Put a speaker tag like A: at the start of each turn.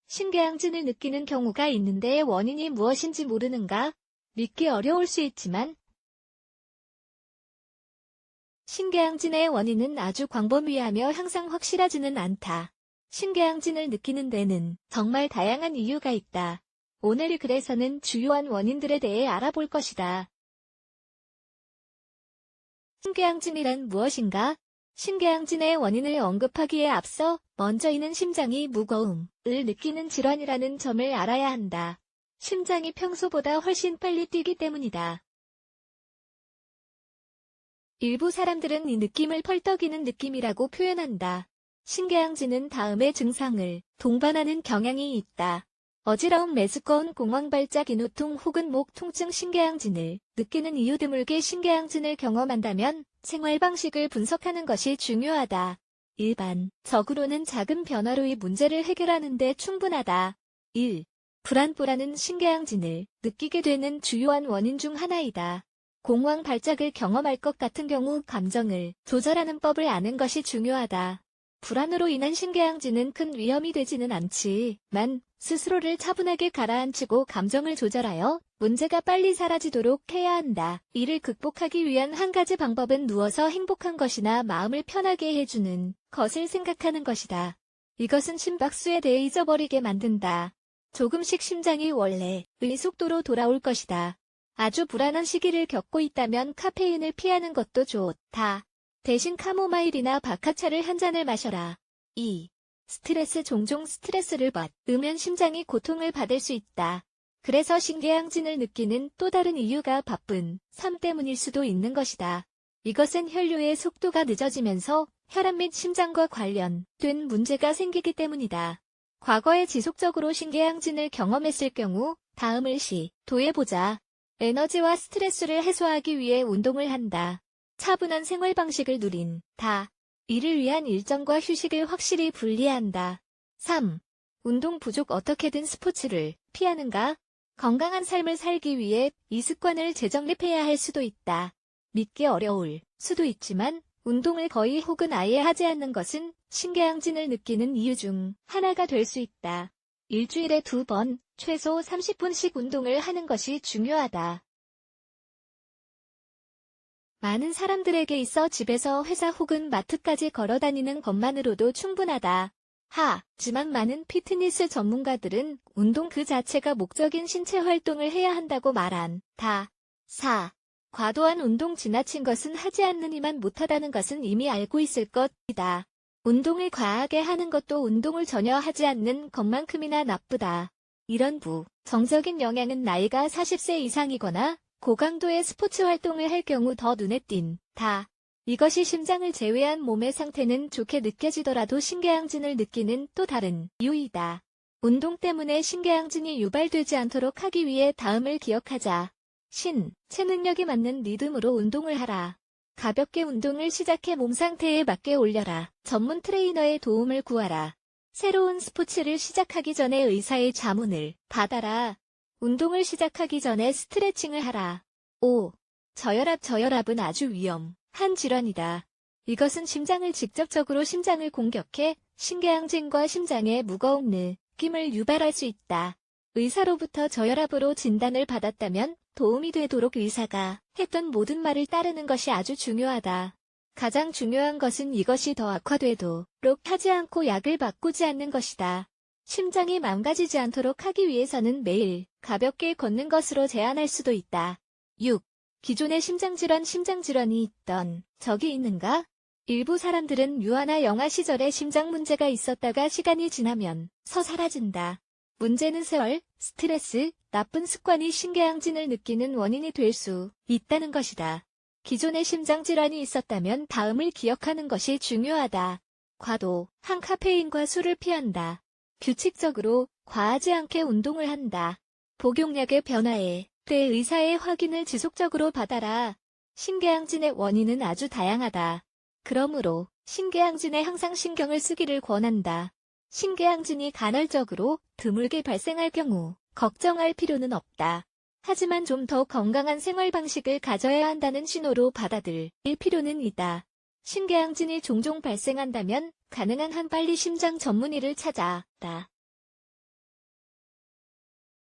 A: 신개양진을 느끼는 경우가 있는데 원인이 무엇인지 모르는가? 믿기 어려울 수 있지만 신개양진의 원인은 아주 광범위하며 항상 확실하지는 않다. 신개양진을 느끼는 데는 정말 다양한 이유가 있다. 오늘 글에서는 주요한 원인들에 대해 알아볼 것이다. 신개양진이란 무엇인가? 신개양진의 원인을 언급하기에 앞서 먼저 이는 심장이 무거움을 느끼는 질환이라는 점을 알아야 한다. 심장이 평소보다 훨씬 빨리 뛰기 때문이다. 일부 사람들은 이 느낌을 펄떡이는 느낌이라고 표현한다. 신개양진은 다음의 증상을 동반하는 경향이 있다. 어지러움, 메스꺼운 공황, 발작, 인후통 혹은 목 통증. 신개양진을 느끼는 이유. 드물게 신개양진을 경험한다면 생활 방식을 분석하는 것이 중요하다. 일반적으로는 작은 변화로 이 문제를 해결하는 데 충분하다. 1. 불안은 신개양진을 느끼게 되는 주요한 원인 중 하나이다. 공황 발작을 경험할 것 같은 경우 감정을 조절하는 법을 아는 것이 중요하다. 불안으로 인한 신개양진은 큰 위험이 되지는 않지만 스스로를 차분하게 가라앉히고 감정을 조절하여 문제가 빨리 사라지도록 해야 한다. 이를 극복하기 위한 한 가지 방법은 누워서 행복한 것이나 마음을 편하게 해주는 것을 생각하는 것이다. 이것은 심박수에 대해 잊어버리게 만든다. 조금씩 심장이 원래의 속도로 돌아올 것이다. 아주 불안한 시기를 겪고 있다면 카페인을 피하는 것도 좋다. 대신 카모마일이나 바카차를 한 잔을 마셔라. 2. 종종 스트레스를 받으면 심장이 고통을 받을 수 있다. 그래서 신개양진을 느끼는 또 다른 이유가 바쁜 삶 때문일 수도 있는 것이다. 이것은 혈류의 속도가 늦어지면서 혈압 및 심장과 관련된 문제가 생기기 때문이다. 과거에 지속적으로 신개양진을 경험했을 경우 다음을 시도해보자. 에너지와 스트레스를 해소하기 위해 운동을 한다. 차분한 생활 방식을 누린다. 이를 위한 일정과 휴식을 확실히 분리한다. 3. 운동 부족. 어떻게든 스포츠를 피하는가? 건강한 삶을 살기 위해 이 습관을 재정립해야 할 수도 있다. 믿기 어려울 수도 있지만 운동을 거의 혹은 아예 하지 않는 것은 신개양진을 느끼는 이유 중 하나가 될 수 있다. 일주일에 2번, 최소 30분씩 운동을 하는 것이 중요하다. 많은 사람들에게 있어 집에서 회사 혹은 마트까지 걸어다니는 것만으로도 충분하다. 하지만 많은 피트니스 전문가들은 운동 그 자체가 목적인 신체 활동을 해야 한다고 말한다. 4. 과도한 운동. 지나친 것은 하지 않느니만 못하다는 것은 이미 알고 있을 것이다. 운동을 과하게 하는 것도 운동을 전혀 하지 않는 것만큼이나 나쁘다. 이런 부정적인 영향은 나이가 40세 이상이거나 고강도의 스포츠 활동을 할 경우 더 눈에 띈다. 이것이 심장을 제외한 몸의 상태는 좋게 느껴지더라도 신개양진을 느끼는 또 다른 이유이다. 운동 때문에 신개양진이 유발되지 않도록 하기 위해 다음을 기억하자. 신체 능력이 맞는 리듬으로 운동을 하라. 가볍게 운동을 시작해 몸 상태에 맞게 올려라. 전문 트레이너의 도움을 구하라. 새로운 스포츠를 시작하기 전에 의사의 자문을 받아라. 운동을 시작하기 전에 스트레칭을 하라. 5. 저혈압은 아주 위험한 질환이다. 이것은 심장을 직접적으로 심장을 공격해 신개양진과 심장의 무거운 느낌을 유발할 수 있다. 의사로부터 저혈압으로 진단을 받았다면 도움이 되도록 의사가 했던 모든 말을 따르는 것이 아주 중요하다. 가장 중요한 것은 이것이 더 악화되도록 하지 않고 약을 바꾸지 않는 것이다. 심장이 망가지지 않도록 하기 위해서는 매일 가볍게 걷는 것으로 제한할 수도 있다. 6. 기존의 심장질환이 있던 적이 있는가? 일부 사람들은 유아나 영아 시절에 심장 문제가 있었다가 시간이 지나면 사라진다. 문제는 세월, 스트레스, 나쁜 습관이 신개양진을 느끼는 원인이 될 수 있다는 것이다. 기존에 심장질환이 있었다면 다음을 기억하는 것이 중요하다. 과도한 카페인과 술을 피한다. 규칙적으로 과하지 않게 운동을 한다. 복용약의 변화에 대해 의사의 확인을 지속적으로 받아라. 신개양진의 원인은 아주 다양하다. 그러므로 신개양진에 항상 신경을 쓰기를 권한다. 신개양진이 간헐적으로 드물게 발생할 경우 걱정할 필요는 없다. 하지만 좀 더 건강한 생활 방식을 가져야 한다는 신호로 받아들일 필요는 있다. 신개양진이 종종 발생한다면 가능한 한 빨리 심장 전문의를 찾아라.